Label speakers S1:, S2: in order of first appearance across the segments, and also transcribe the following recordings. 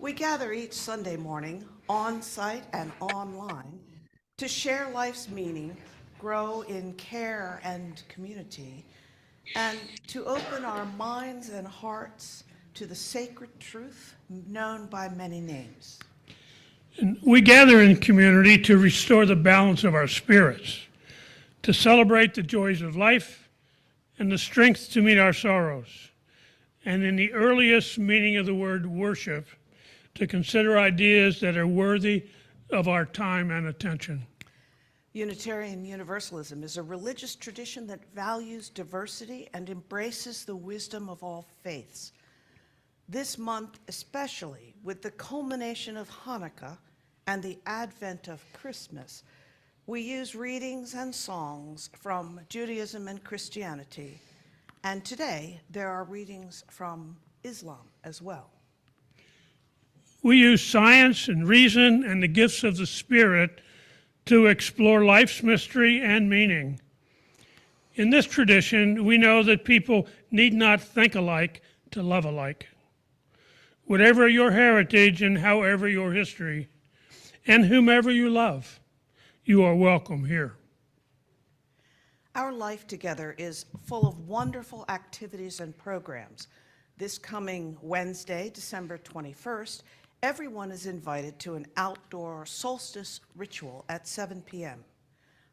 S1: We gather each Sunday morning, on site and online, to share life's meaning, grow in care and community, and to open our minds and hearts to the sacred truth known by many names.
S2: We gather in community to restore the balance of our spirits, to celebrate the joys of life and the strength to meet our sorrows, and in the earliest meaning of the word worship, to consider ideas that are worthy of our time and attention.
S1: Unitarian Universalism is a religious tradition that values diversity and embraces the wisdom of all faiths. This month, especially with the culmination of Hanukkah and the advent of Christmas, we use readings and songs from Judaism and Christianity, and today there are readings from Islam as well.
S2: We use science and reason and the gifts of the Spirit to explore life's mystery and meaning. In this tradition, we know that people need not think alike to love alike. Whatever your heritage and however your history, and whomever you love, you are welcome here.
S1: Our life together is full of wonderful activities and programs. This coming Wednesday, December 21st, everyone is invited to an outdoor solstice ritual at 7 p.m.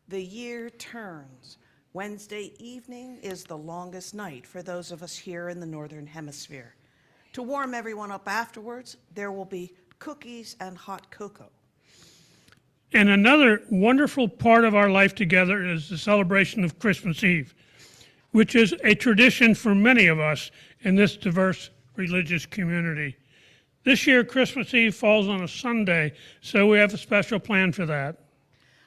S1: The year turns. Wednesday evening is the longest night for those of us here in the Northern Hemisphere. To warm everyone up afterwards, there will be cookies and hot cocoa.
S2: And another wonderful part of our life together is the celebration of Christmas Eve, which is a tradition for many of us in this diverse religious community. This year, Christmas Eve falls on a Sunday, so we have a special plan for that.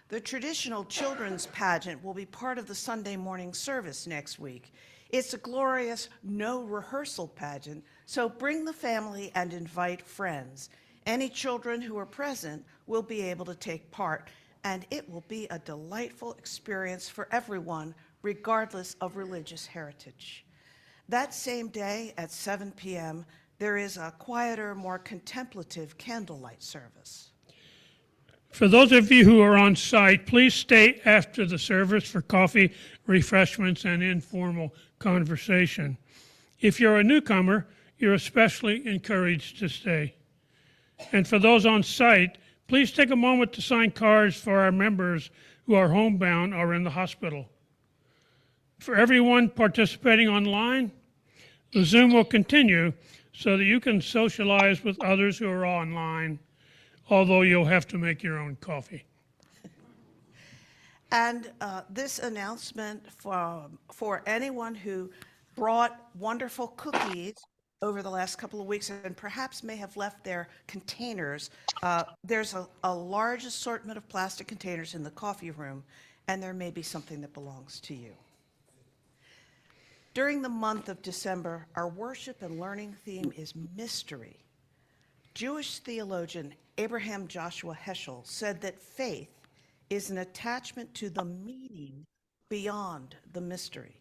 S1: The traditional children's pageant will be part of the Sunday morning service next week. It's a glorious no rehearsal pageant, so bring the family and invite friends. Any children who are present will be able to take part, and it will be a delightful experience for everyone, regardless of religious heritage. That same day at 7 p.m., there is a quieter, more contemplative candlelight service.
S2: For those of you who are on site, please stay after the service for coffee, refreshments, and informal conversation. If you're a newcomer, you're especially encouraged to stay. And for those on site, please take a moment to sign cards for our members who are homebound or in the hospital. For everyone participating online, the Zoom will continue so that you can socialize with others who are online, although you'll have to make your own coffee.
S1: And this announcement for anyone who brought wonderful cookies over the last couple of weeks and perhaps may have left their containers, there's a large assortment of plastic containers in the coffee room, and there may be something that belongs to you. During the month of December, our worship and learning theme is mystery. Jewish theologian Abraham Joshua Heschel said that faith is an attachment to the meaning beyond the mystery.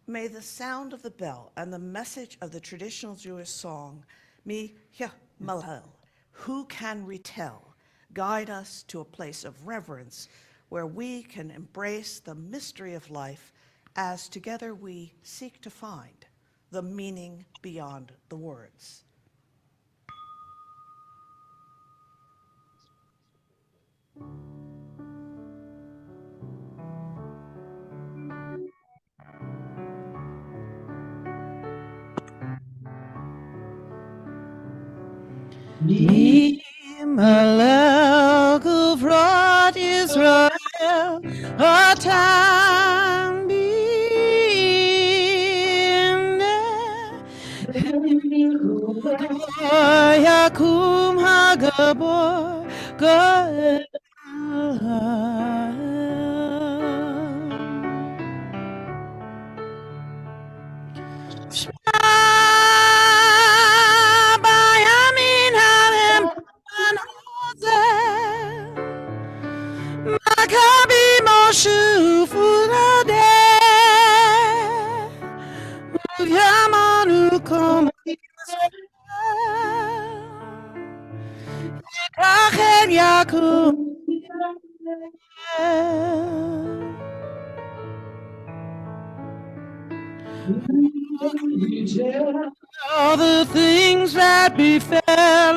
S1: May the sound of the bell and the message of the traditional Jewish song, Mi Malel, who can retell, guide us to a place of reverence where we can embrace the mystery of life as together we seek to find the meaning beyond the words.
S3: Malel guvrat Israel atam yakum hagabor goel bayamin harem anhozel makabi moshu fulade yamanu kom Yakum. All the things that befell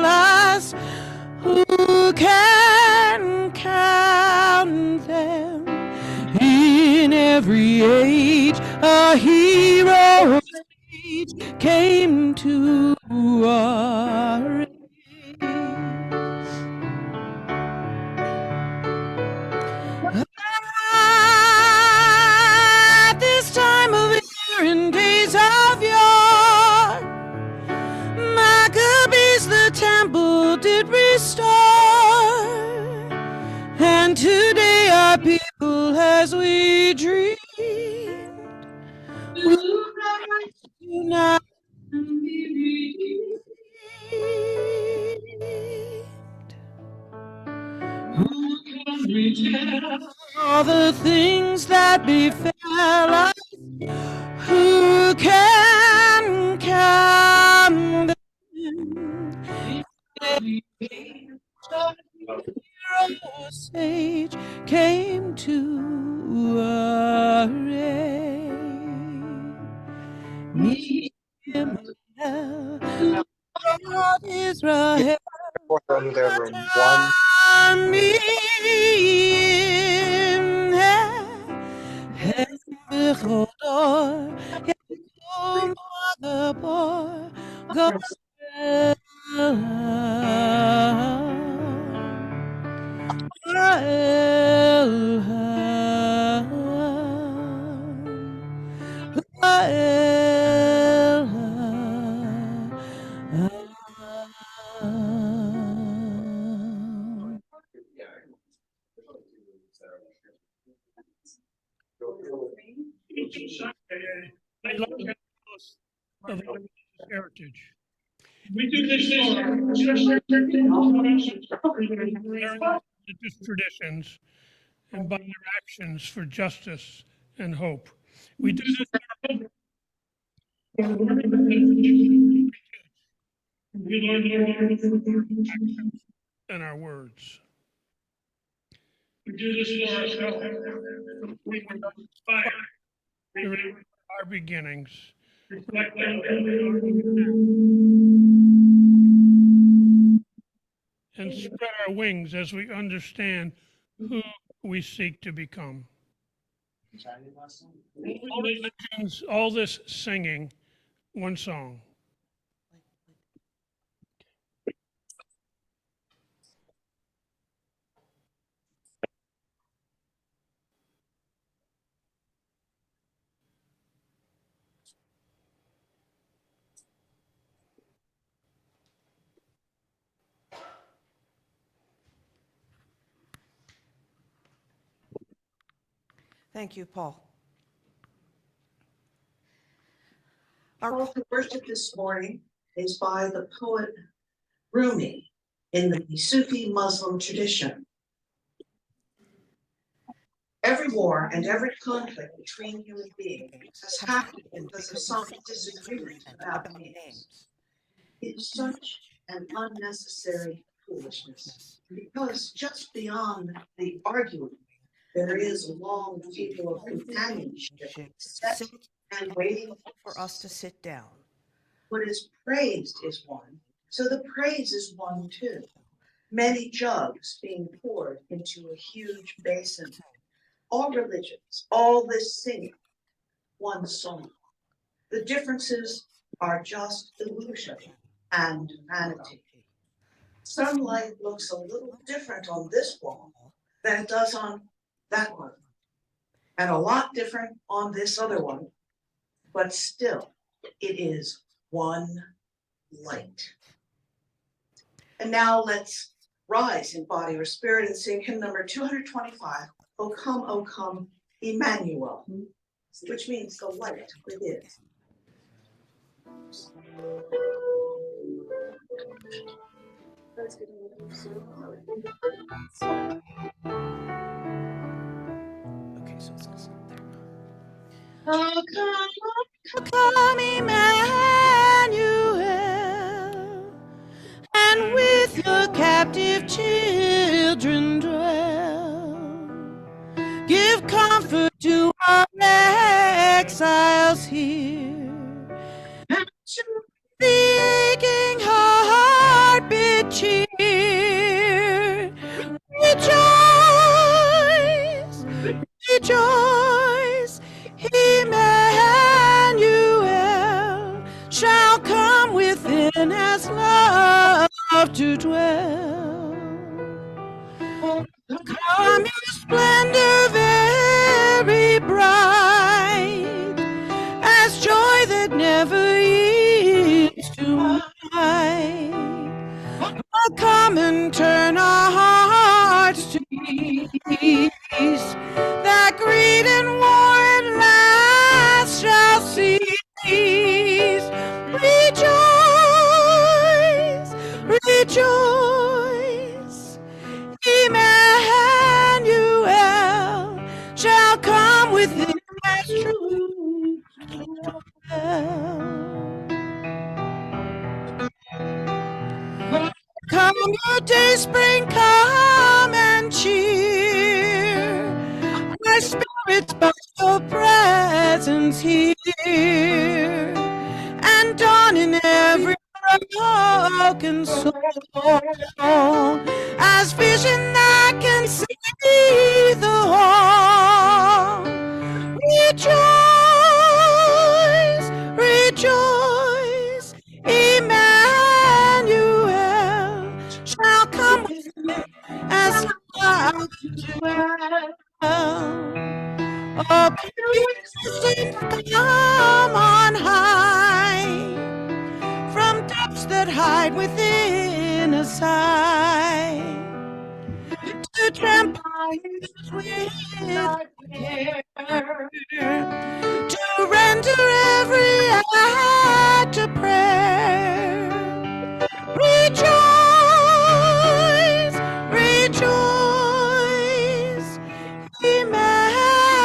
S3: us, who can count them? In every age, a hero came to our aid. At this time of year, in days of yore, Maccabees the temple did restore, and today our people, as we dreamed, will rise tonight. All the things that befell us, who can count them? Hero sage came to our aid. God Israel,
S4: From the room one.
S2: I love the of our religious heritage. We do this for religious traditions and by their actions for justice and hope. We do this in our words. We do this for ourselves. We inspire our beginnings. And spread our wings as we understand who we seek to become. All this singing one song.
S1: Thank you, Paul.
S5: Our call to worship this morning is by the poet Rumi in the Sufi Muslim tradition. Every war and every conflict between human beings has happened because of some disagreement about names. It is such an unnecessary foolishness, because just beyond the arguing, there is a long table of companionship set and waiting
S1: for us to sit down.
S5: What is praised is one, so the praise is one too. Many jugs being poured into a huge basin. All religions, all this singing, one song. The differences are just illusion and vanity. Sunlight looks a little different on this wall than it does on that one, and a lot different on this other one, but still it is one light. And now let's rise in body or spirit and sing hymn number 225, O come, Emmanuel, which means the light within.
S1: Okay, so it's gonna stop there.
S3: Oh, come, Emmanuel, and with your captive children, children dwell. Give comfort to our exiles here, and to the aching heart bid cheer. Rejoice, rejoice, Emmanuel shall come within as love to dwell. Come your splendor very bright, as joy that never yields to light. Oh, come and turn our hearts to peace, that greed and war at last shall cease. Rejoice, rejoice, Emmanuel shall come within as truth to dwell. Come your day spring, come and cheer my spirits by your presence here, and dawn in every broken soul, as vision that can see the whole. Rejoice, rejoice, Emmanuel shall come within as love to dwell. Oh, peace come on high, from depths that hide within a sigh, to temples with care, to render every act a prayer. Rejoice, rejoice, Emmanuel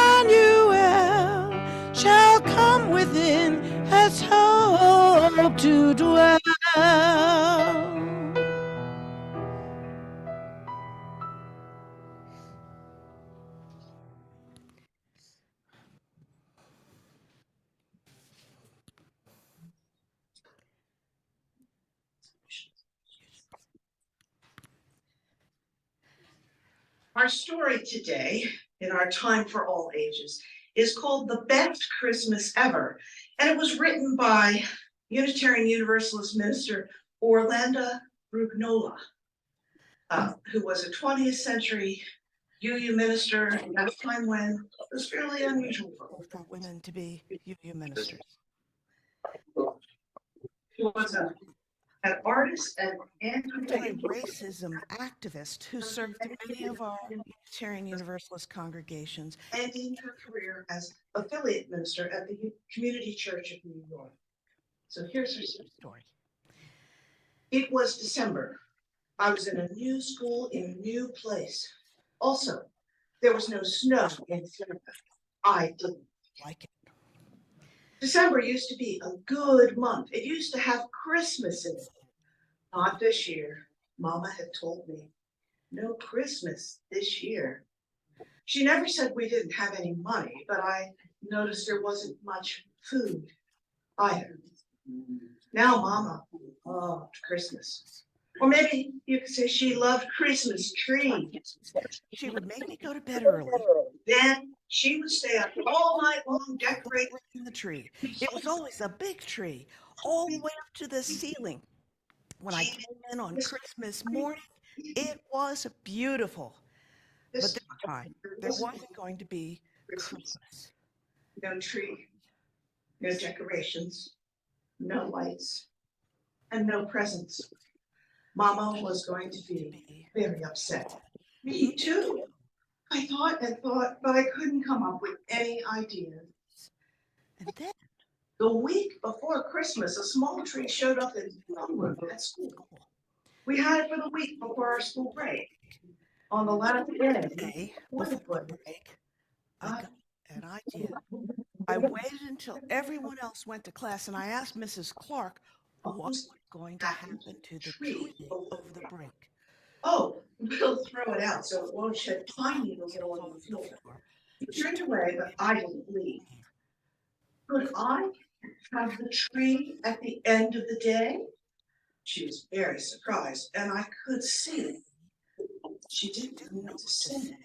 S3: shall come within as hope to dwell.
S5: Our story today, in our time for all ages, is called The Best Christmas Ever, and it was written by Unitarian Universalist minister Orlando Brugnola, who was a 20th century UU minister at a time when it was fairly unusual
S1: For women to be UU ministers.
S5: He was an artist and
S1: Anti-racism activist who served in many of our Unitarian Universalist congregations.
S5: ending her career as affiliate minister at the Community Church of New York. So here's her story. It was December. I was in a new school in a new place. Also, there was no snow in Florida. I didn't
S1: Like it.
S5: December used to be a good month. It used to have Christmas in it. Not this year. Mama had told me. No Christmas this year. She never said we didn't have any money, but I noticed there wasn't much food either. Now Mama loved Christmas. Or maybe you could say she loved Christmas trees.
S1: She would make me go to bed early,
S5: Then she would stay up all night long decorating
S1: the tree. It was always a big tree, all the way up to the ceiling. When I came in on Christmas morning, it was beautiful. But this time, there wasn't going to be Christmas.
S5: No tree, no decorations, no lights, and no presents. Mama was going to be very upset. Me too. I thought and thought, but I couldn't come up with any ideas.
S1: And then
S5: The week before Christmas, a small tree showed up in the room at school. We had it for the week before our school break. On the last day
S1: before the break, I got an idea. I waited until everyone else went to class and I asked Mrs. Clark what was going to happen to the tree over the break.
S5: Oh, we'll throw it out so it won't shed pine needles all over the floor. She turned away, but I didn't leave. Could I have the tree at the end of the day? She was very surprised, and I could see it. She didn't know what to say.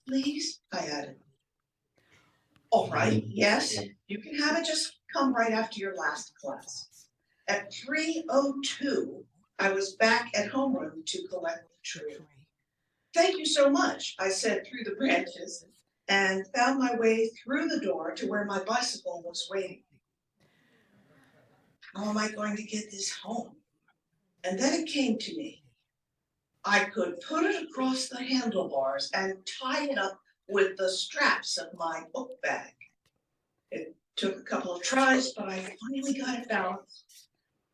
S5: Please, I added. All right, yes, you can have it. Just come right after your last class. At 3:02, I was back at homeroom to collect the tree. Thank you so much, I said through the branches, and found my way through the door to where my bicycle was waiting. How am I going to get this home? And then it came to me. I could put it across the handlebars and tie it up with the straps of my book bag. It took a couple of tries, but I finally got it balanced.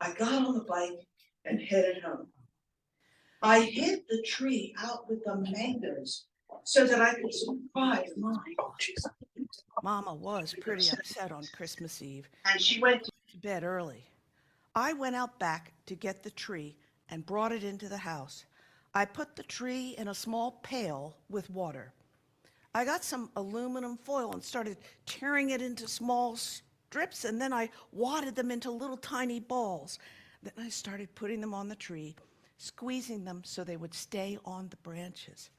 S5: I got on the bike and headed home. I hid the tree out with the mangoes so that I could surprise Mom.
S1: Mama was pretty upset on Christmas Eve.
S5: And she went
S1: To bed early. I went out back to get the tree and brought it into the house. I put the tree in a small pail with water. I got some aluminum foil and started tearing it into small strips, and then I wadded them into little tiny balls. Then I started putting them on the tree, squeezing them so they would stay on the branches.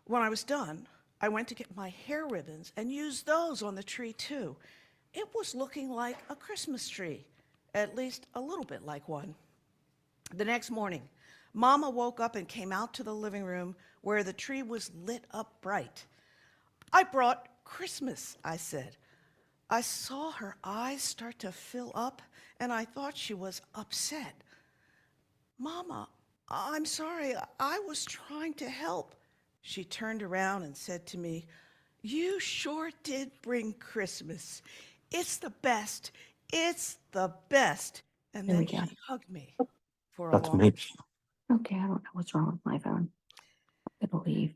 S1: When I was done, I went to get my hair ribbons and used those on the tree too. It was looking like a Christmas tree, at least a little bit like one. The next morning, Mama woke up and came out to the living room where the tree was lit up bright. I brought Christmas, I said. I saw her eyes start to fill up, and I thought she was upset. Mama, I'm sorry, I was trying to help. She turned around and said to me, you sure did bring Christmas. It's the best. It's the best. And
S6: There
S1: then
S6: we go.
S1: she hugged me for a
S4: That's
S1: long
S4: me.
S6: Okay, I don't know what's wrong with my phone. I believe.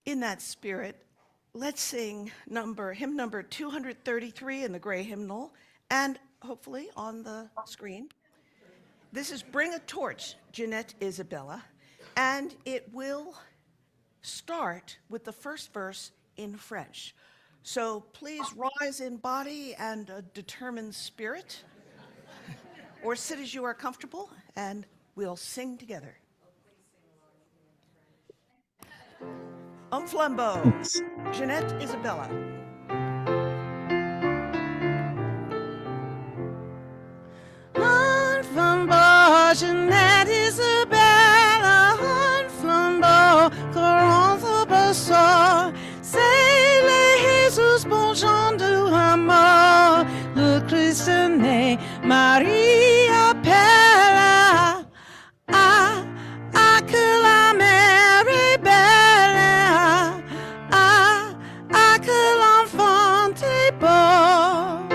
S1: In that spirit, let's sing hymn number 233 in the gray hymnal, and hopefully on the screen. This is Bring a Torch, Jeanette Isabella, and it will start with the first verse in French. So please rise in body and a determined spirit, or sit as you are comfortable, and we'll sing together. Un flambeau, Jeanette Isabella.
S3: Un flambeau, Jeanette Isabella, un flambeau, Coronto Basso, c'est le Jesus bon Jean du Hameau, le Christ est né, Marie appelle, que la mère est belle, que l'enfant est beau.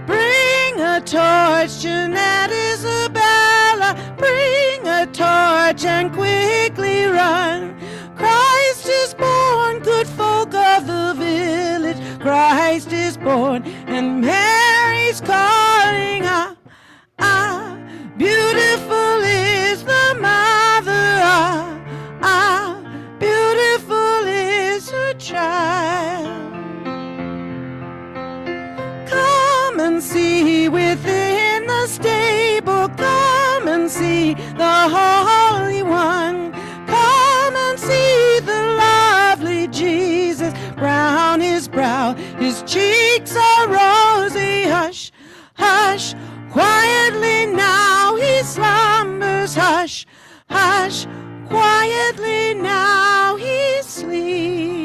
S3: Bring a torch, Jeanette Isabella, bring a torch and quickly run. Christ is born, good folk of the village. Christ is born, and Mary's calling. Beautiful is the mother. Beautiful is her child. Come and see within the stable. Come and see the Holy One. Come and see the lovely Jesus. Brown his brow, his cheeks are rosy. Hush, hush, quietly now he slumbers. Hush, hush, quietly now he sleeps.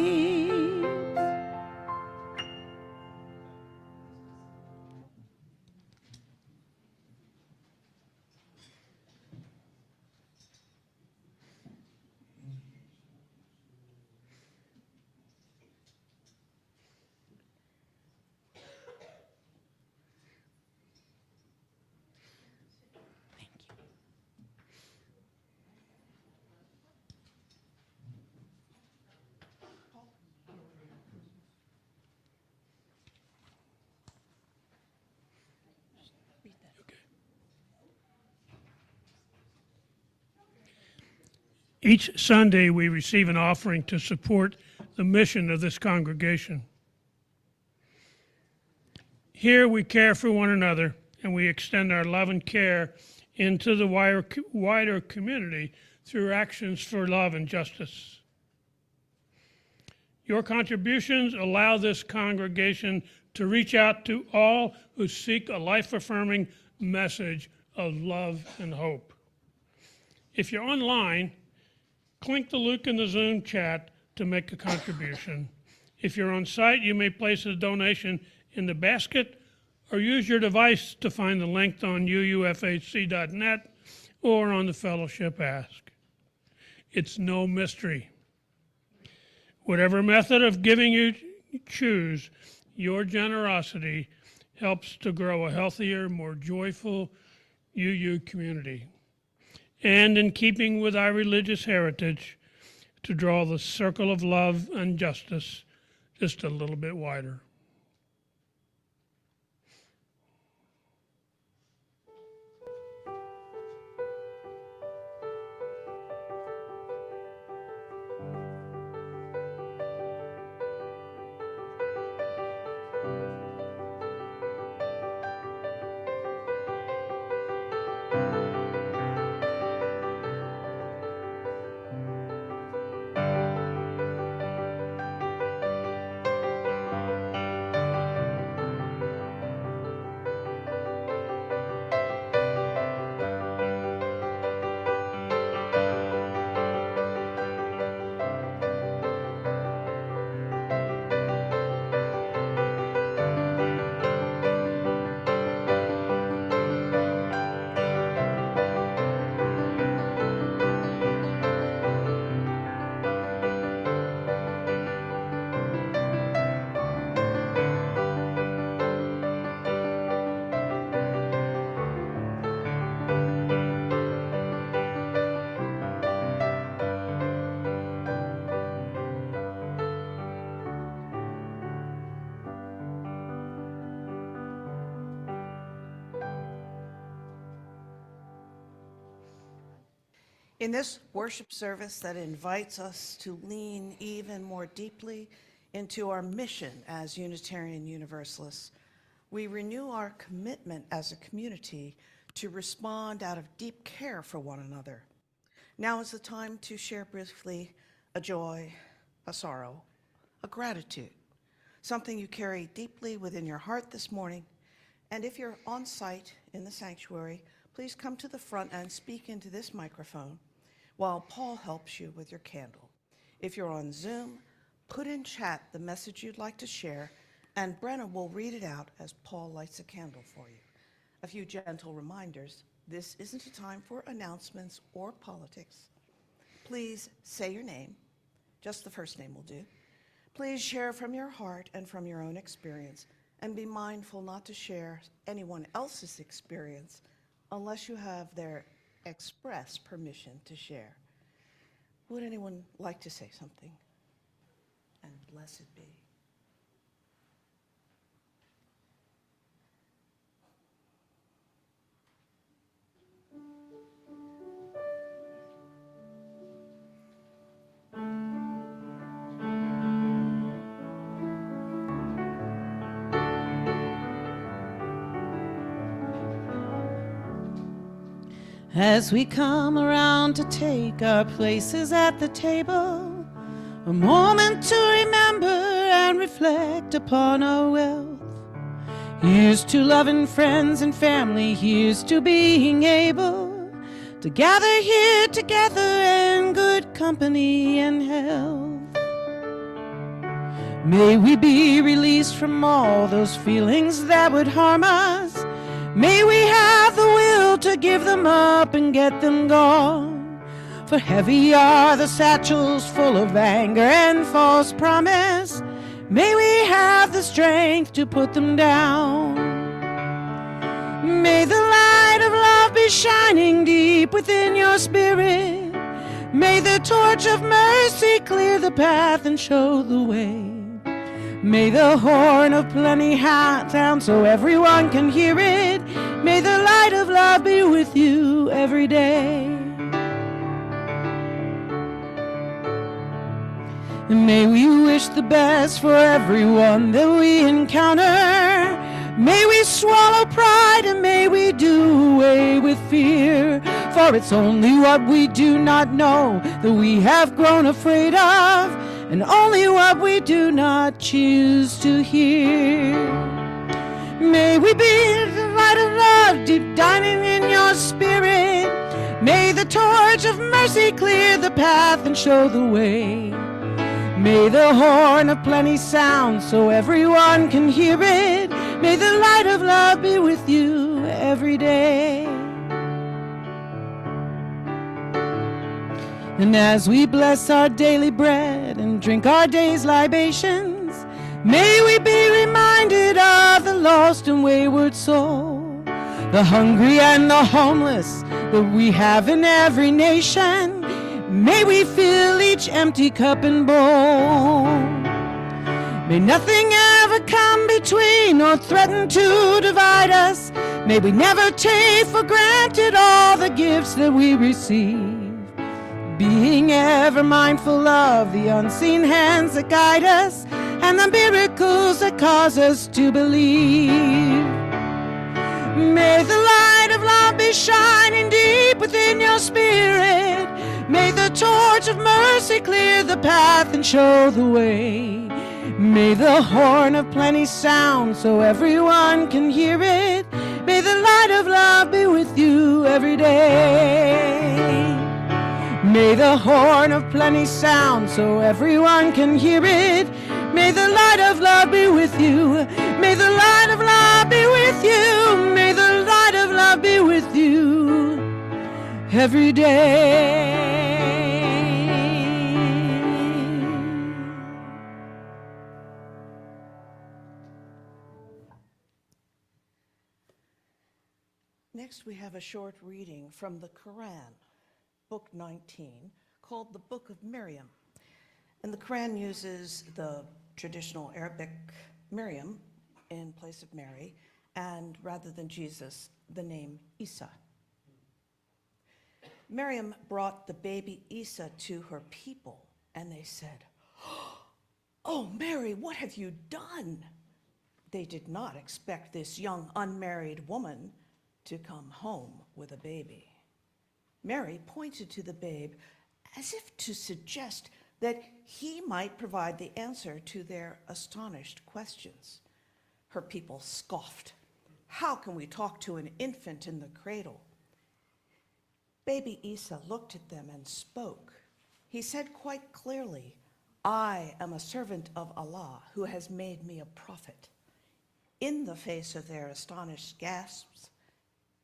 S2: Each Sunday, we receive an offering to support the mission of this congregation. Here, we care for one another, and we extend our love and care into the wider community through actions for love and justice. Your contributions allow this congregation to reach out to all who seek a life-affirming message of love and hope. If you're online, click the link in the Zoom chat to make a contribution. If you're on site, you may place a donation in the basket or use your device to find the link on uufhc.net or on the Fellowship Ask. It's no mystery. Whatever method of giving you choose, your generosity helps to grow a healthier, more joyful UU community. And in keeping with our religious heritage, to draw the circle of love and justice just a little bit wider.
S1: In this worship service that invites us to lean even more deeply into our mission as Unitarian Universalists, we renew our commitment as a community to respond out of deep care for one another. Now is the time to share briefly a joy, a sorrow, a gratitude, something you carry deeply within your heart this morning. And if you're on site in the sanctuary, please come to the front and speak into this microphone while Paul helps you with your candle. If you're on Zoom, put in chat the message you'd like to share, and Brenna will read it out as Paul lights a candle for you. A few gentle reminders: this isn't a time for announcements or politics. Please say your name, just the first name will do. Please share from your heart and from your own experience, and be mindful not to share anyone else's experience unless you have their express permission to share. Would anyone like to say something? And blessed be.
S3: As we come around to take our places at the table, a moment to remember and reflect upon our wealth. Here's to loving friends and family, here's to being able to gather here together in good company and health. May we be released from all those feelings that would harm us. May we have the will to give them up and get them gone. For heavy are the satchels full of anger and false promise. May we have the strength to put them down. May the light of love be shining deep within your spirit. May the torch of mercy clear the path and show the way. May the horn of plenty sound so everyone can hear it. May the light of love be with you every day. And may we wish the best for everyone that we encounter. May we swallow pride and may we do away with fear. For it's only what we do not know that we have grown afraid of, and only what we do not choose to hear. May we be the light of love, deep dining in your spirit. May the torch of mercy clear the path and show the way. May the horn of plenty sound so everyone can hear it. May the light of love be with you every day. And as we bless our daily bread and drink our day's libations, may we be reminded of the lost and wayward soul, the hungry and the homeless that we have in every nation. May we fill each empty cup and bowl. May nothing ever come between or threaten to divide us. May we never take for granted all the gifts that we receive, being ever mindful of the unseen hands that guide us and the miracles that cause us to believe. May the light of love be shining deep within your spirit. May the torch of mercy clear the path and show the way. May the horn of plenty sound so everyone can hear it. May the light of love be with you every day. May the horn of plenty sound so everyone can hear it. May the light of love be with you. May the light of love be with you. May the light of love be with you every day.
S1: Next, we have a short reading from the Quran, Book 19, called the Book of Miriam. And the Quran uses the traditional Arabic Miriam in place of Mary, and rather than Jesus, the name Isa. Miriam brought the baby Isa to her people, and they said, "Oh, Mary, what have you done?" They did not expect this young unmarried woman to come home with a baby. Mary pointed to the babe as if to suggest that he might provide the answer to their astonished questions. Her people scoffed. "How can we talk to an infant in the cradle?" Baby Isa looked at them and spoke. He said quite clearly, "I am a servant of Allah who has made me a prophet." In the face of their astonished gasps,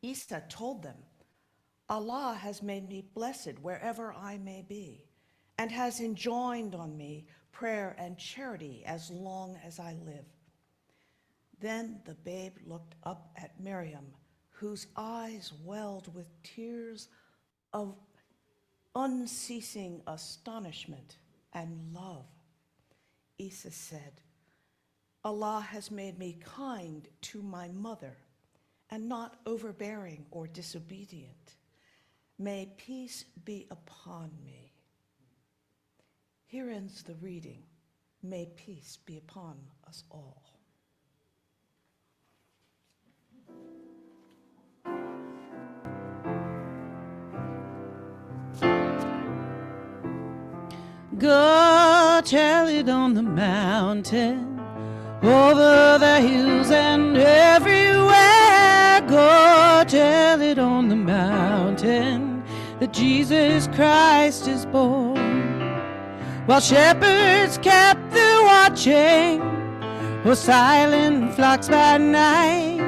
S1: Isa told them, "Allah has made me blessed wherever I may be, and has enjoined on me prayer and charity as long as I live." Then the babe looked up at Miriam, whose eyes welled with tears of unceasing astonishment and love. Isa said, "Allah has made me kind to my mother and not overbearing or disobedient. May peace be upon me." Here ends the reading. May peace be upon us all.
S3: Go tell it on the mountain, over the hills and everywhere. Go tell it on the mountain that Jesus Christ is born. While shepherds kept the watching, or silent flocks by night,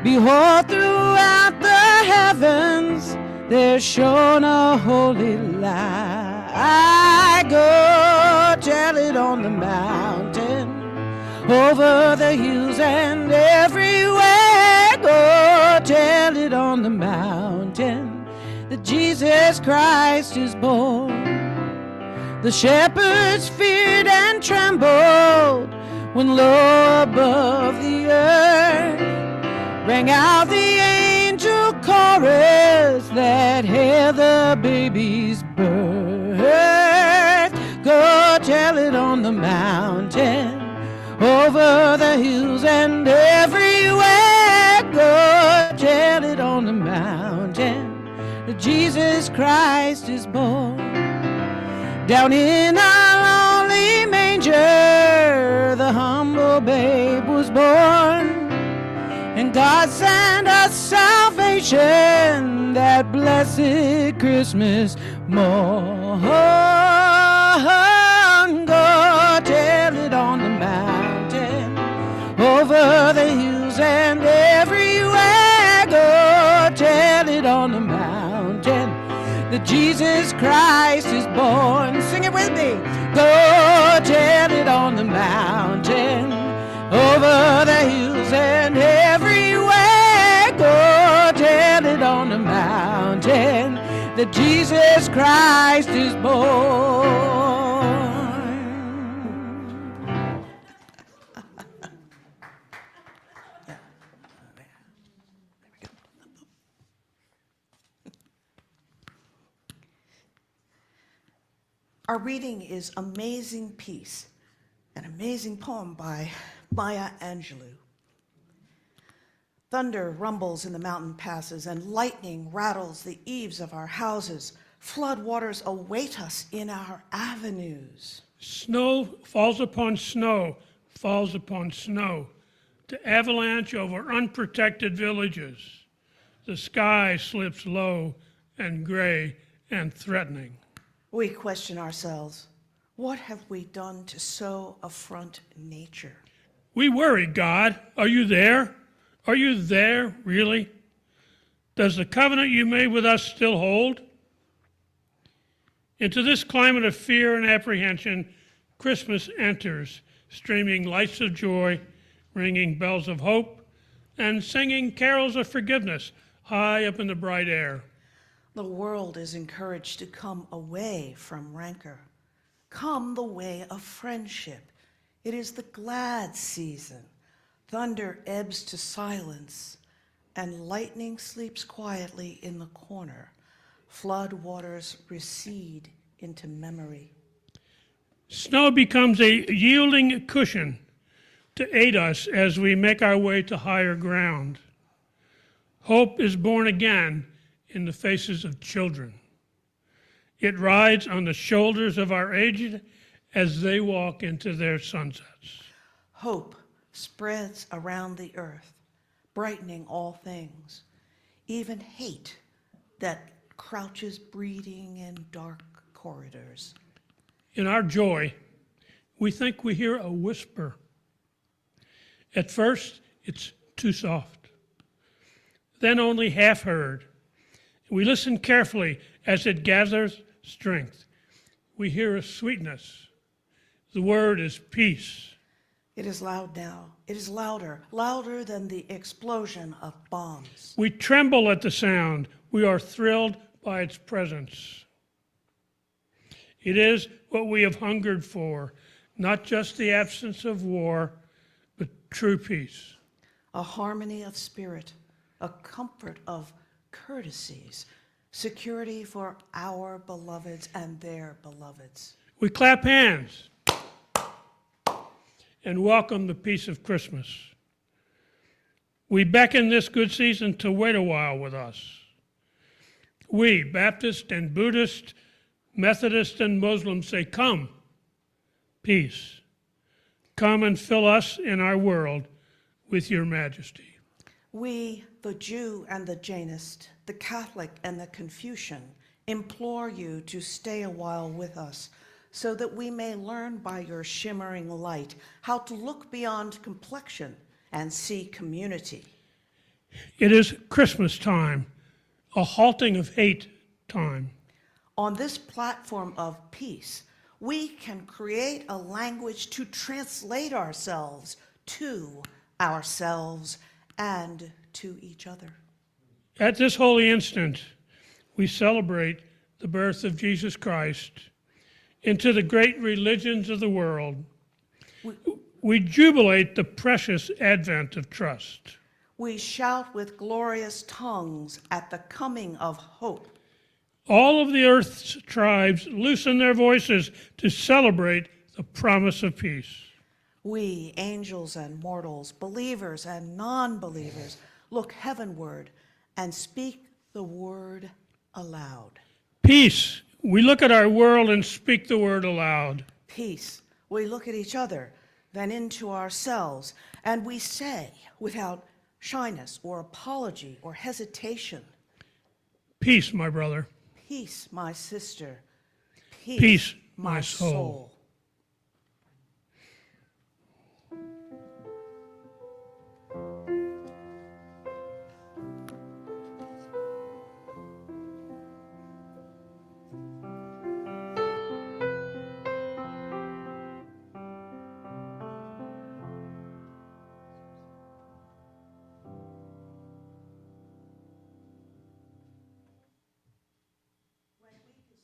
S3: behold, throughout the heavens there shone a holy light. Go tell it on the mountain, over the hills and everywhere. Go tell it on the mountain that Jesus Christ is born. The shepherds feared and trembled when low above the earth rang out the angel chorus that hailed the baby's birth. Go tell it on the mountain, over the hills and everywhere. Go tell it on the mountain that Jesus Christ is born. Down in a lonely manger, the humble babe was born. And God sent us salvation that blessed Christmas morn. Go tell it on the mountain, over the hills and everywhere. Go tell it on the mountain that Jesus Christ is born. Sing it with me. Go tell it on the mountain, over the hills and everywhere. Go tell it on the mountain that Jesus Christ is born.
S1: Our reading is Amazing Peace, an amazing poem by Maya Angelou. Thunder rumbles in the mountain passes, and lightning rattles the eaves of our houses. Flood waters await us in our avenues.
S2: Snow falls upon snow, falls upon snow, to avalanche over unprotected villages. The sky slips low and gray and threatening.
S1: We question ourselves, what have we done to so affront nature?
S2: We worry, God. Are you there? Are you there, really? Does the covenant you made with us still hold? Into this climate of fear and apprehension, Christmas enters, streaming lights of joy, ringing bells of hope, and singing carols of forgiveness high up in the bright air.
S1: The world is encouraged to come away from rancor. Come the way of friendship. It is the glad season. Thunder ebbs to silence, and lightning sleeps quietly in the corner. Flood waters recede into memory.
S2: Snow becomes a yielding cushion to aid us as we make our way to higher ground. Hope is born again in the faces of children. It rides on the shoulders of our aged as they walk into their sunsets.
S1: Hope spreads around the earth, brightening all things, even hate that crouches breeding in dark corridors.
S2: In our joy, we think we hear a whisper. At first, it's too soft, then only half heard. We listen carefully as it gathers strength. We hear a sweetness. The word is peace.
S1: It is loud now. It is louder, louder than the explosion of bombs.
S2: We tremble at the sound. We are thrilled by its presence. It is what we have hungered for, not just the absence of war, but true peace.
S1: A harmony of spirit, a comfort of courtesies, security for our beloveds and their beloveds.
S2: We clap hands and welcome the peace of Christmas. We beckon this good season to wait a while with us. We, Baptist and Buddhist, Methodist and Muslim, say, come, peace. Come and fill us in our world with your majesty.
S1: We, the Jew and the Jainist, the Catholic and the Confucian, implore you to stay a while with us so that we may learn by your shimmering light how to look beyond complexion and see community.
S2: It is Christmas time, a halting of hate time.
S1: On this platform of peace, we can create a language to translate ourselves to ourselves and to each other.
S2: At this holy instant, we celebrate the birth of Jesus Christ into the great religions of the world. We jubilate the precious advent of trust.
S1: We shout with glorious tongues at the coming of hope.
S2: All of the earth's tribes loosen their voices to celebrate the promise of peace.
S1: We, angels and mortals, believers and non-believers, look heavenward and speak the word aloud.
S2: Peace. We look at our world and speak the word aloud.
S1: Peace. We look at each other, then into ourselves, and we say, without shyness or apology or hesitation,
S2: Peace, my brother.
S1: peace, my sister.
S2: Peace, my soul.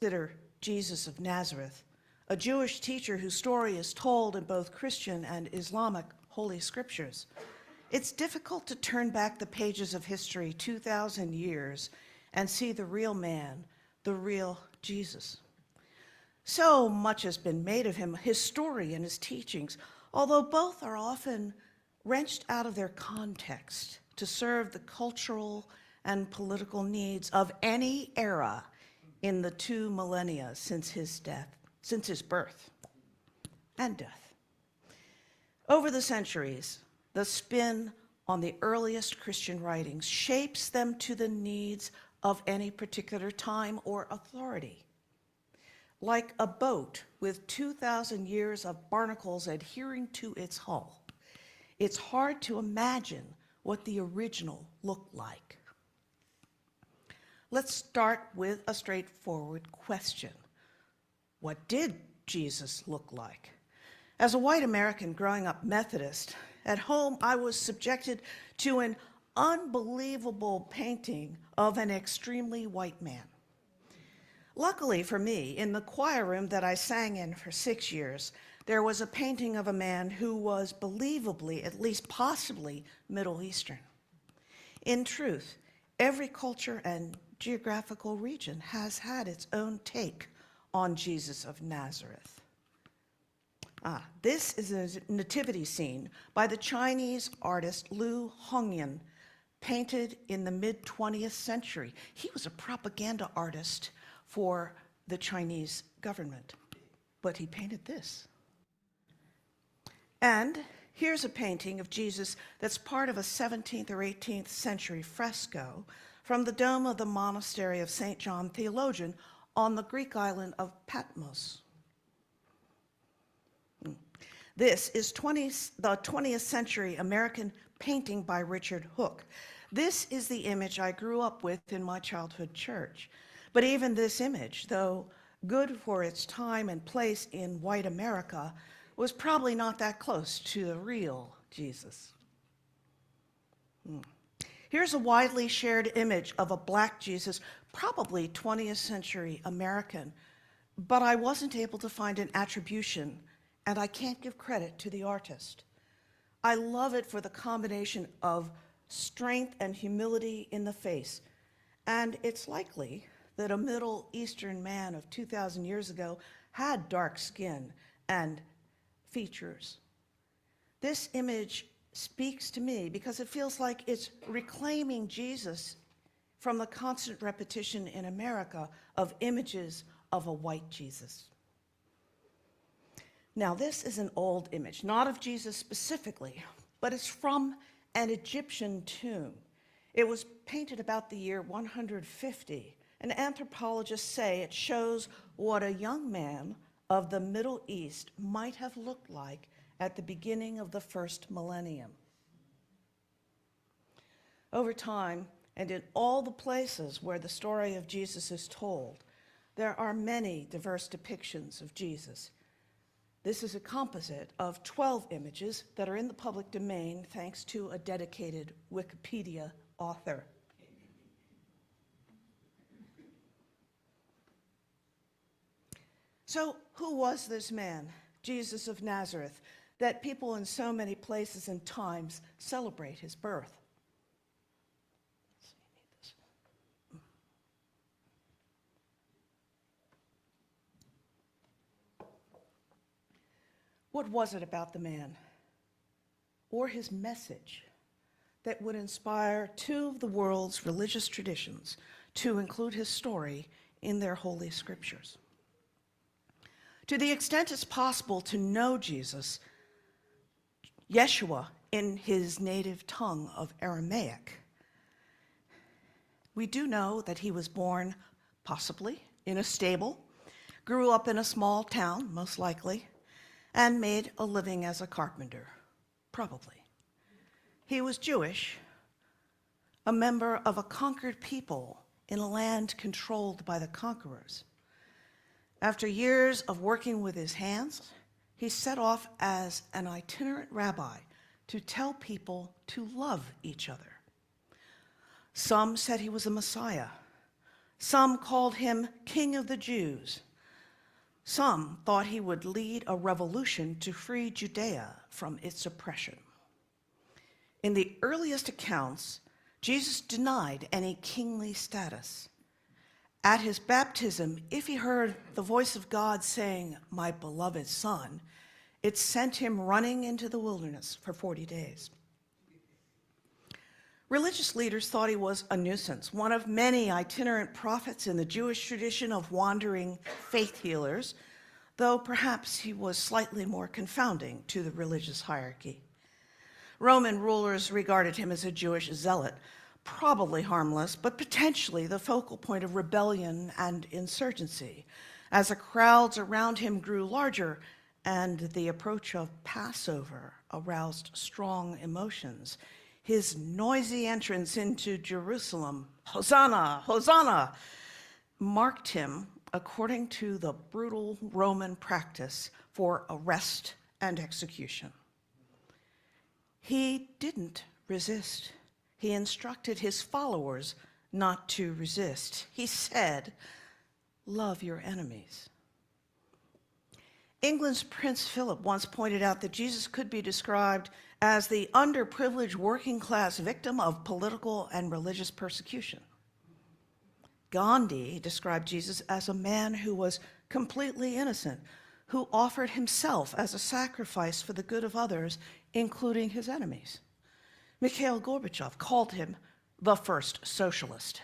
S1: Consider Jesus of Nazareth, a Jewish teacher whose story is told in both Christian and Islamic holy scriptures. It's difficult to turn back the pages of history 2,000 years and see the real man, the real Jesus. So much has been made of him, his story and his teachings, although both are often wrenched out of their context to serve the cultural and political needs of any era in the 2 millennia since his birth and death. Over the centuries, the spin on the earliest Christian writings shapes them to the needs of any particular time or authority. Like a boat with 2,000 years of barnacles adhering to its hull, it's hard to imagine what the original looked like. Let's start with a straightforward question. What did Jesus look like? As a white American growing up Methodist, at home I was subjected to an unbelievable painting of an extremely white man. Luckily for me, in the choir room that I sang in for 6 years, there was a painting of a man who was believably, at least possibly, Middle Eastern. In truth, every culture and geographical region has had its own take on Jesus of Nazareth. This is a nativity scene by the Chinese artist Lu Hongyan, painted in the mid-20th century. He was a propaganda artist for the Chinese government, but he painted this. And here's a painting of Jesus that's part of a 17th or 18th century fresco from the dome of the monastery of St. John Theologian on the Greek island of Patmos. This is the 20th century American painting by Richard Hooke. This is the image I grew up with in my childhood church. But even this image, though good for its time and place in white America, was probably not that close to the real Jesus. Here's a widely shared image of a black Jesus, probably 20th century American, but I wasn't able to find an attribution, and I can't give credit to the artist. I love it for the combination of strength and humility in the face, and it's likely that a Middle Eastern man of 2,000 years ago had dark skin and features. This image speaks to me because it feels like it's reclaiming Jesus from the constant repetition in America of images of a white Jesus. Now, this is an old image, not of Jesus specifically, but it's from an Egyptian tomb. It was painted about the year 150, and anthropologists say it shows what a young man of the Middle East might have looked like at the beginning of the first millennium. Over time, and in all the places where the story of Jesus is told, there are many diverse depictions of Jesus. This is a composite of 12 images that are in the public domain thanks to a dedicated Wikipedia author. So, who was this man, Jesus of Nazareth, that people in so many places and times celebrate his birth? What was it about the man or his message that would inspire two of the world's religious traditions to include his story in their holy scriptures? To the extent it's possible to know Jesus, Yeshua, in his native tongue of Aramaic, we do know that he was born, possibly, in a stable, grew up in a small town, most likely, and made a living as a carpenter, probably. He was Jewish, a member of a conquered people in a land controlled by the conquerors. After years of working with his hands, he set off as an itinerant rabbi to tell people to love each other. Some said he was a Messiah. Some called him King of the Jews. Some thought he would lead a revolution to free Judea from its oppression. In the earliest accounts, Jesus denied any kingly status. At his baptism, if he heard the voice of God saying, "My beloved Son," it sent him running into the wilderness for 40 days. Religious leaders thought he was a nuisance, one of many itinerant prophets in the Jewish tradition of wandering faith healers, though perhaps he was slightly more confounding to the religious hierarchy. Roman rulers regarded him as a Jewish zealot, probably harmless, but potentially the focal point of rebellion and insurgency. As the crowds around him grew larger and the approach of Passover aroused strong emotions, his noisy entrance into Jerusalem, "Hosanna, Hosanna," marked him according to the brutal Roman practice for arrest and execution. He didn't resist. He instructed his followers not to resist. He said, "Love your enemies." England's Prince Philip once pointed out that Jesus could be described as the underprivileged working class victim of political and religious persecution. Gandhi described Jesus as a man who was completely innocent, who offered himself as a sacrifice for the good of others, including his enemies. Mikhail Gorbachev called him the first socialist.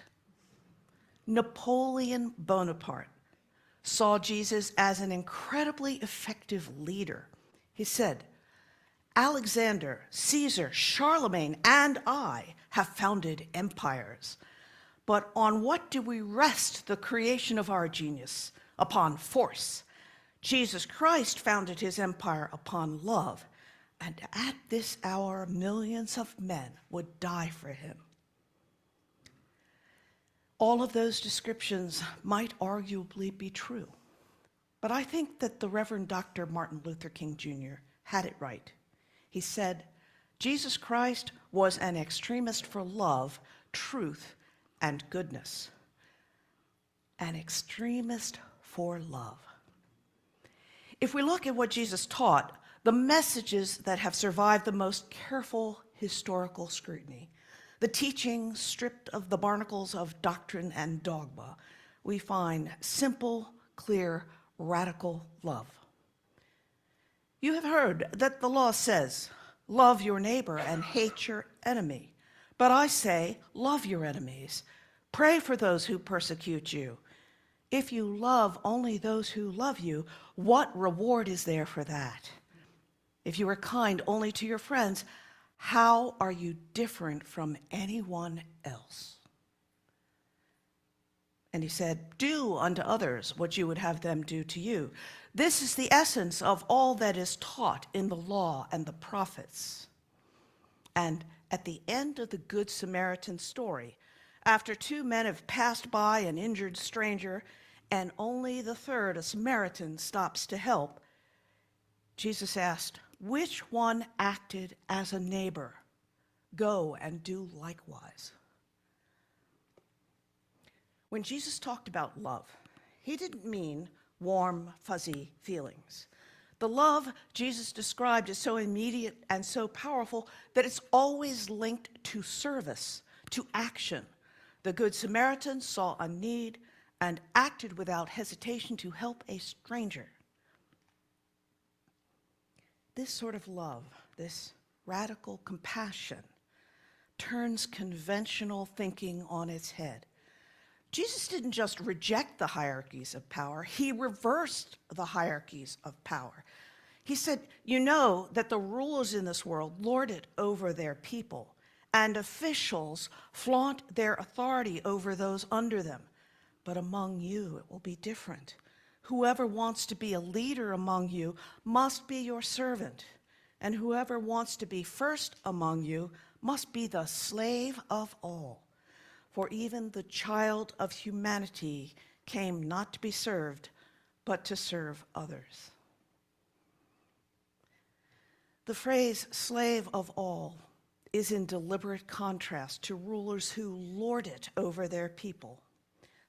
S1: Napoleon Bonaparte saw Jesus as an incredibly effective leader. He said, "Alexander, Caesar, Charlemagne, and I have founded empires. But on what do we rest the creation of our genius? Upon force. Jesus Christ founded his empire upon love, and at this hour millions of men would die for him." All of those descriptions might arguably be true, but I think that the Reverend Dr. Martin Luther King Jr. had it right. He said, Jesus Christ was an extremist for love, truth, and goodness. An extremist for love. If we look at what Jesus taught, the messages that have survived the most careful historical scrutiny, the teachings stripped of the barnacles of doctrine and dogma, we find simple, clear, radical love. You have heard that the law says, "Love your neighbor and hate your enemy." But I say, love your enemies. Pray for those who persecute you. If you love only those who love you, what reward is there for that? If you are kind only to your friends, how are you different from anyone else? And he said, do unto others what you would have them do to you. This is the essence of all that is taught in the law and the prophets. And at the end of the Good Samaritan story, after two men have passed by an injured stranger, and only the third, a Samaritan, stops to help, Jesus asked, which one acted as a neighbor? Go and do likewise. When Jesus talked about love, he didn't mean warm, fuzzy feelings. The love Jesus described is so immediate and so powerful that it's always linked to service, to action. The Good Samaritan saw a need and acted without hesitation to help a stranger. This sort of love, this radical compassion, turns conventional thinking on its head. Jesus didn't just reject the hierarchies of power, he reversed the hierarchies of power. He said, you know that the rulers in this world lord it over their people, and officials flaunt their authority over those under them. But among you, it will be different. Whoever wants to be a leader among you must be your servant, and whoever wants to be first among you must be the slave of all. For even the child of humanity came not to be served, but to serve others. The phrase slave of all is in deliberate contrast to rulers who lord it over their people.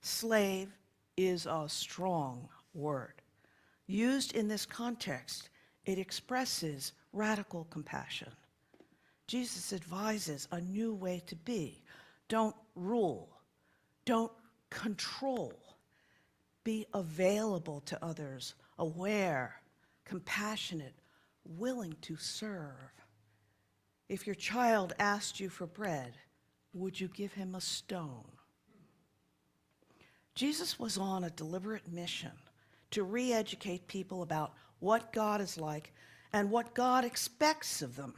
S1: Slave is a strong word. Used in this context, it expresses radical compassion. Jesus advises a new way to be. Don't rule. Don't control. Be available to others, aware, compassionate, willing to serve. If your child asked you for bread, would you give him a stone? Jesus was on a deliberate mission to re-educate people about what God is like and what God expects of them.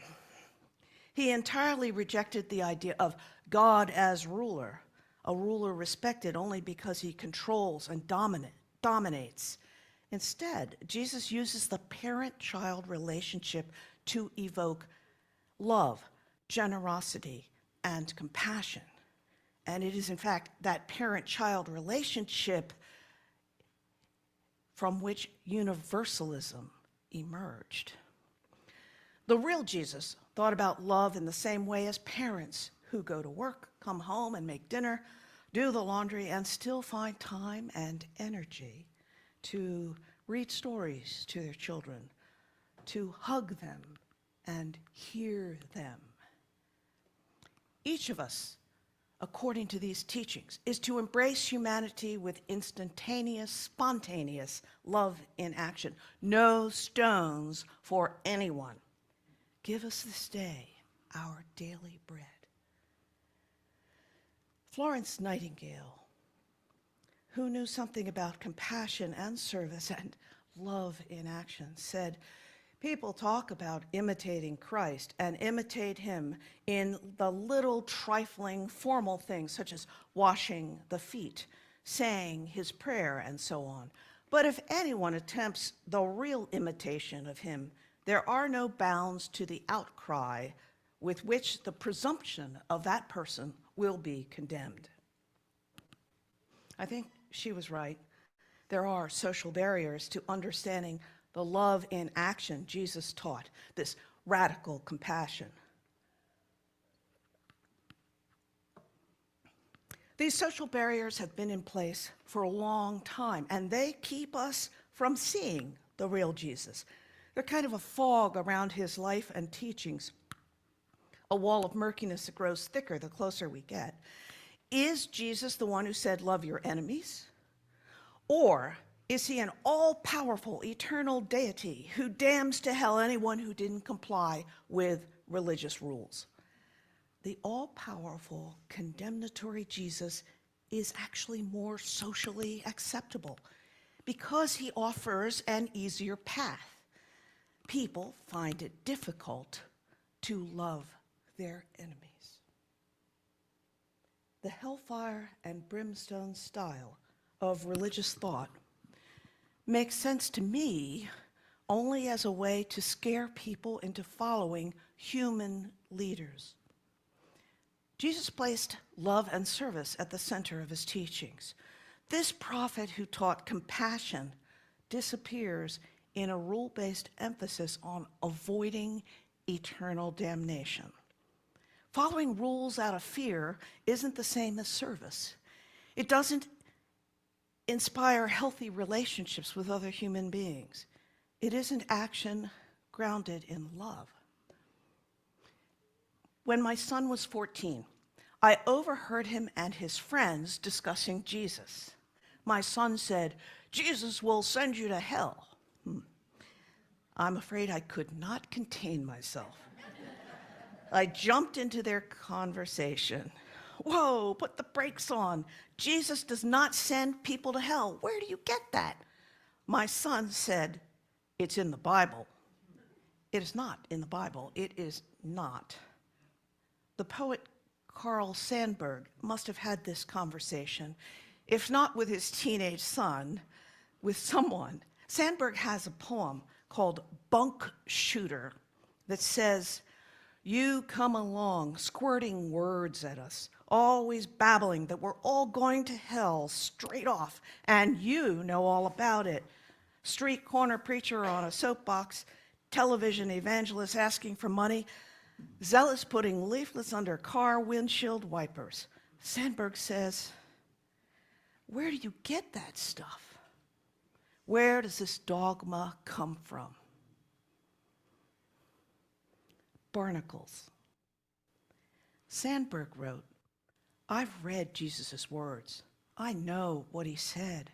S1: He entirely rejected the idea of God as ruler, a ruler respected only because he controls and dominates. Instead, Jesus uses the parent-child relationship to evoke love, generosity, and compassion. And it is, in fact, that parent-child relationship from which universalism emerged. The real Jesus thought about love in the same way as parents who go to work, come home and make dinner, do the laundry, and still find time and energy to read stories to their children, to hug them and hear them. Each of us, according to these teachings, is to embrace humanity with instantaneous, spontaneous love in action. No stones for anyone. Give us this day our daily bread. Florence Nightingale, who knew something about compassion and service and love in action, said, people talk about imitating Christ and imitate him in the little trifling formal things such as washing the feet, saying his prayer, and so on. But if anyone attempts the real imitation of him, there are no bounds to the outcry with which the presumption of that person will be condemned. I think she was right. There are social barriers to understanding the love in action Jesus taught, this radical compassion. These social barriers have been in place for a long time, and they keep us from seeing the real Jesus. They're kind of a fog around his life and teachings, a wall of murkiness that grows thicker the closer we get. Is Jesus the one who said, love your enemies? Or is he an all-powerful, eternal deity who damns to hell anyone who didn't comply with religious rules? The all-powerful, condemnatory Jesus is actually more socially acceptable because he offers an easier path. People find it difficult to love their enemies. The hellfire and brimstone style of religious thought makes sense to me only as a way to scare people into following human leaders. Jesus placed love and service at the center of his teachings. This prophet who taught compassion disappears in a rule-based emphasis on avoiding eternal damnation. Following rules out of fear isn't the same as service. It doesn't inspire healthy relationships with other human beings. It isn't action grounded in love. When my son was 14, I overheard him and his friends discussing Jesus. My son said, Jesus will send you to hell. I'm afraid I could not contain myself. I jumped into their conversation. Whoa, put the brakes on. Jesus does not send people to hell. Where do you get that? My son said, it's in the Bible. It is not in the Bible. It is not. The poet Carl Sandburg must have had this conversation, if not with his teenage son, with someone. Sandburg has a poem called Bunk Shooter that says, you come along squirting words at us, always babbling that we're all going to hell straight off, and you know all about it. Street corner preacher on a soapbox, television evangelist asking for money, zealous putting leaflets under car windshield wipers. Sandberg says, where do you get that stuff? Where does this dogma come from? Barnacles. Sandberg wrote, I've read Jesus' words. I know what he said.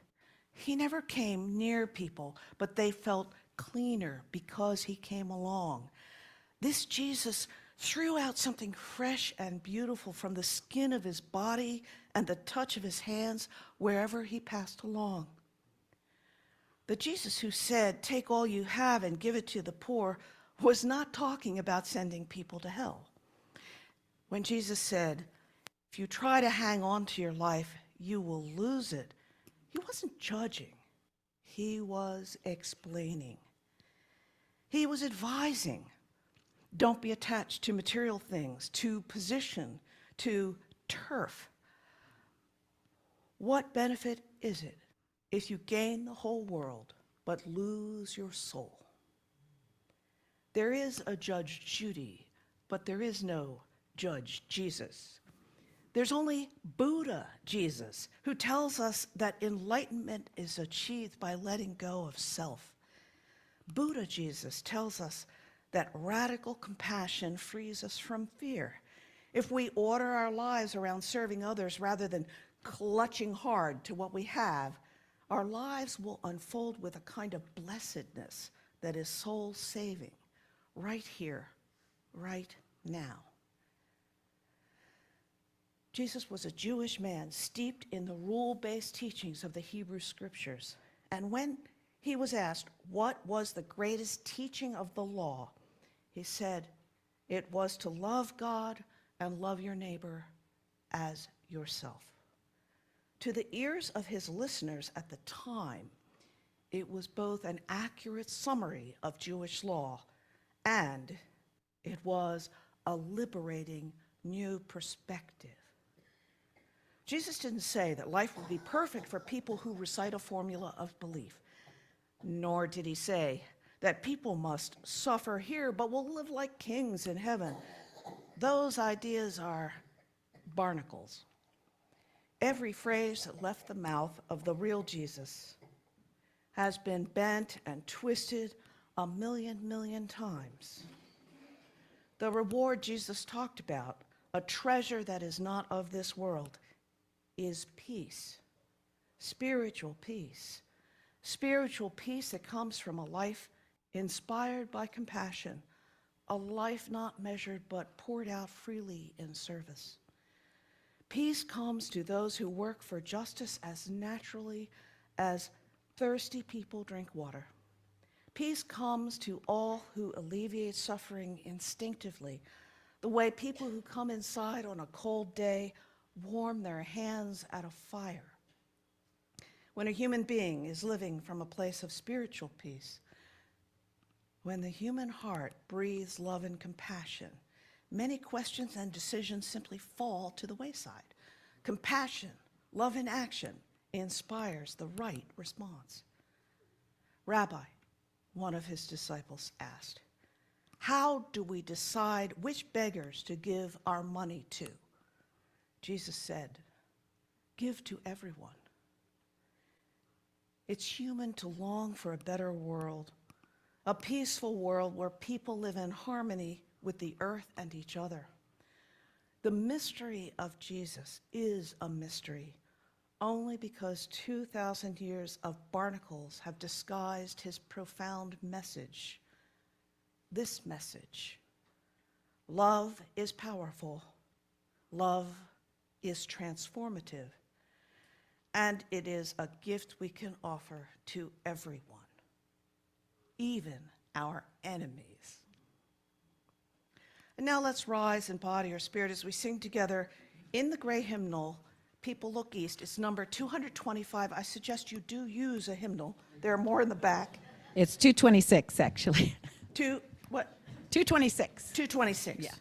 S1: He never came near people, but they felt cleaner because he came along. This Jesus threw out something fresh and beautiful from the skin of his body and the touch of his hands wherever he passed along. The Jesus who said, take all you have and give it to the poor, was not talking about sending people to hell. When Jesus said, if you try to hang on to your life, you will lose it, he wasn't judging. He was explaining. He was advising. Don't be attached to material things, to position, to turf. What benefit is it if you gain the whole world but lose your soul? There is a Judge Judy, but there is no Judge Jesus. There's only Buddha Jesus, who tells us that enlightenment is achieved by letting go of self. Buddha Jesus tells us that radical compassion frees us from fear. If we order our lives around serving others rather than clutching hard to what we have, our lives will unfold with a kind of blessedness that is soul-saving, right here, right now. Jesus was a Jewish man steeped in the rule-based teachings of the Hebrew Scriptures. And when he was asked what was the greatest teaching of the law, he said it was to love God and love your neighbor as yourself. To the ears of his listeners at the time, it was both an accurate summary of Jewish law and it was a liberating new perspective. Jesus didn't say that life will be perfect for people who recite a formula of belief, nor did he say that people must suffer here but will live like kings in heaven. Those ideas are barnacles. Every phrase that left the mouth of the real Jesus has been bent and twisted a million times. The reward Jesus talked about, a treasure that is not of this world, is peace, spiritual peace that comes from a life inspired by compassion, a life not measured but poured out freely in service. Peace comes to those who work for justice as naturally as thirsty people drink water. Peace comes to all who alleviate suffering instinctively, the way people who come inside on a cold day warm their hands at a fire. When a human being is living from a place of spiritual peace, when the human heart breathes love and compassion, many questions and decisions simply fall to the wayside. Compassion, love in action, inspires the right response. Rabbi, one of his disciples asked, how do we decide which beggars to give our money to? Jesus said, give to everyone. It's human to long for a better world, a peaceful world where people live in harmony with the earth and each other. The mystery of Jesus is a mystery only because 2,000 years of barnacles have disguised his profound message. this message. Love is powerful. Love is transformative. And it is a gift we can offer to everyone, even our enemies. And now let's rise in body or spirit as we sing together in the gray hymnal, People Look East. It's number 225. I suggest you do use a hymnal. There are more in the back.
S3: It's 226, actually.
S1: What?
S3: 226.
S1: 226.
S3: Yeah.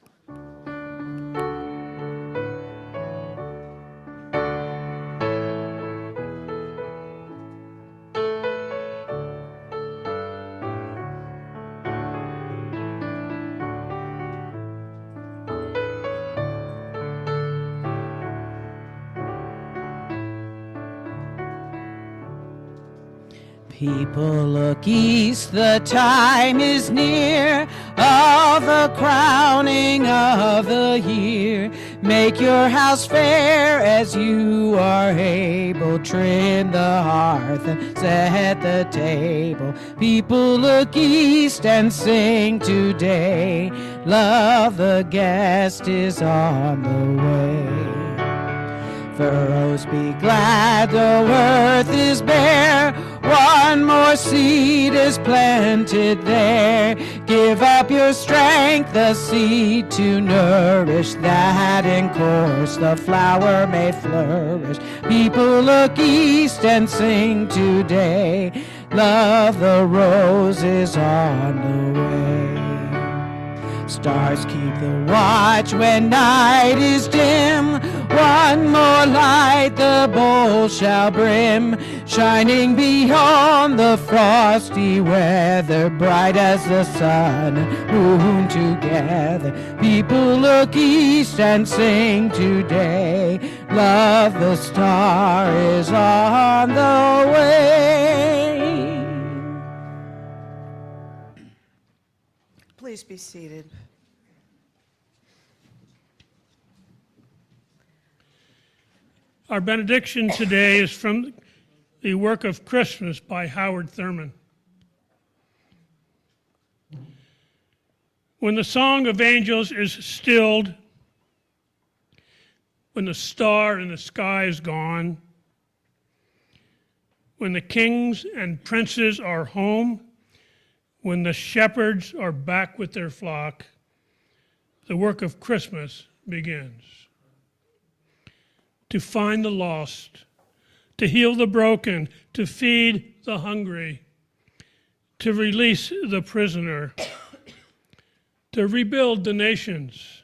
S3: People look east, the time is near of the crowning of the year. Make your house fair as you are able. Trim the hearth and set the table. People look east and sing today. Love, the guest is on the way. Furrows be glad, the earth is bare. One more seed is planted there. Give up your strength, the seed to nourish, that in course the flower may flourish. People look east and sing today. Love, the rose is on the way. Stars keep the watch when night is dim. One more light the bowl shall brim, shining beyond the frosty weather, bright as the sun and moon together. People look east and sing today. Love, the star is on the way.
S1: Please be seated.
S2: Our benediction today is from the work of Christmas by Howard Thurman. When the song of angels is stilled, when the star in the sky is gone, when the kings and princes are home, when the shepherds are back with their flock, the work of Christmas begins. To find the lost, to heal the broken, to feed the hungry, to release the prisoner, to rebuild the nations,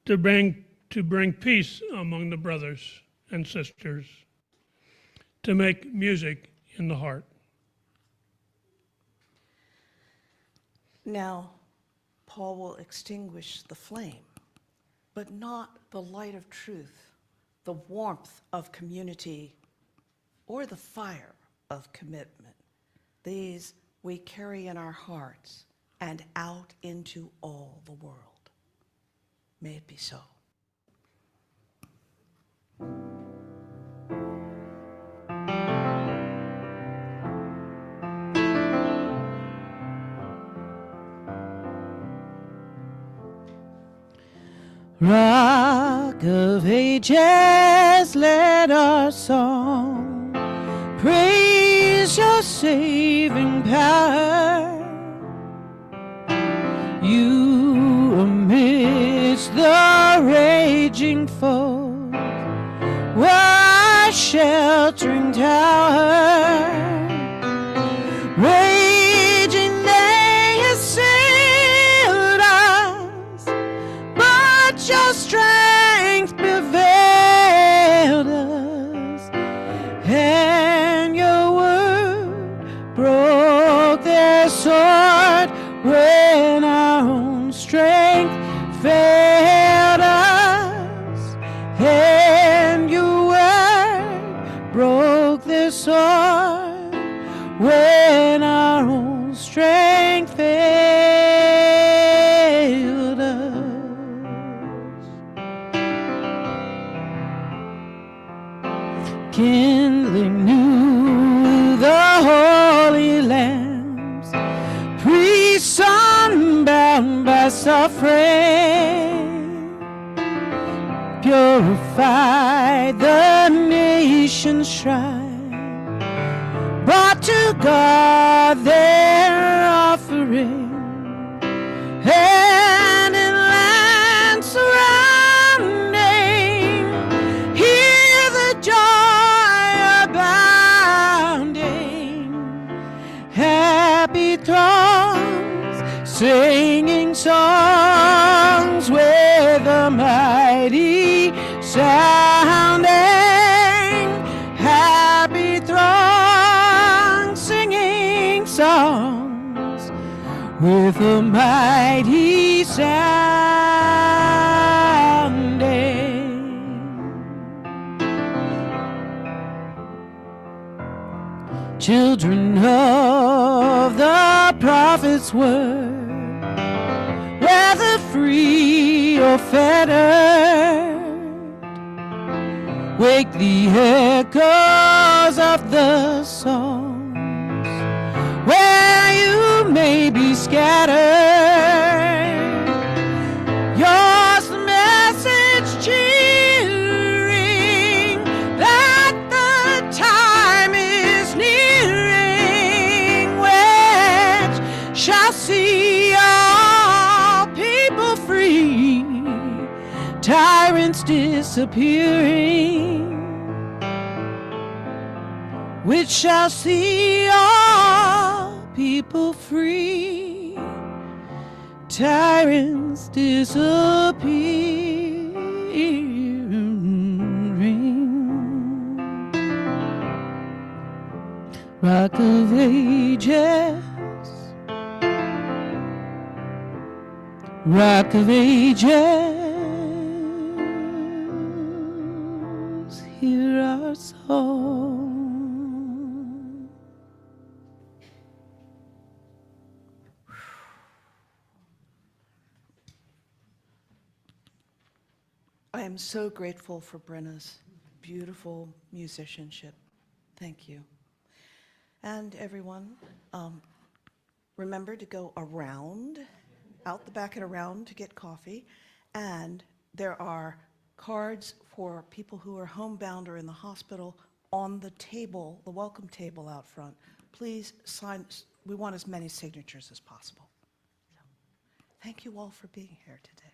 S2: to bring peace among the brothers and sisters, to make music in the heart.
S1: Now, Paul will extinguish the flame, but not the light of truth, the warmth of community, or the fire of commitment. These we carry in our hearts and out into all the world. May it be so.
S3: Rock of ages, let our song praise your saving power. You amidst the raging foe were our sheltering tower. Raging they assailed us, but your strength prevailed us, and your word broke their sword when our own strength failed us, and your word broke their sword when our own strength failed us. Kindling new the holy lamps, priests afraid. Purify the nation's shrine, brought to God their offering, and in lands surrounding, hear the joy abounding. Happy throngs singing songs with a mighty sounding. Happy throngs singing songs with a mighty sounding. Children of the prophet's word, whether free or fettered, wake the echoes of the songs where you may be scattered. Yours the message cheering that the time is nearing, which shall see all people free, tyrants disappearing, which shall see all people free, tyrants disappearing. Rock of ages, Rock of ages, hear our song.
S1: I am so grateful for Brenna's beautiful musicianship. Thank you. And everyone, remember to go around, out the back and around to get coffee. And there are cards for people who are homebound or in the hospital on the table, the welcome table out front. Please sign, we want as many signatures as possible. So, thank you all for being here today.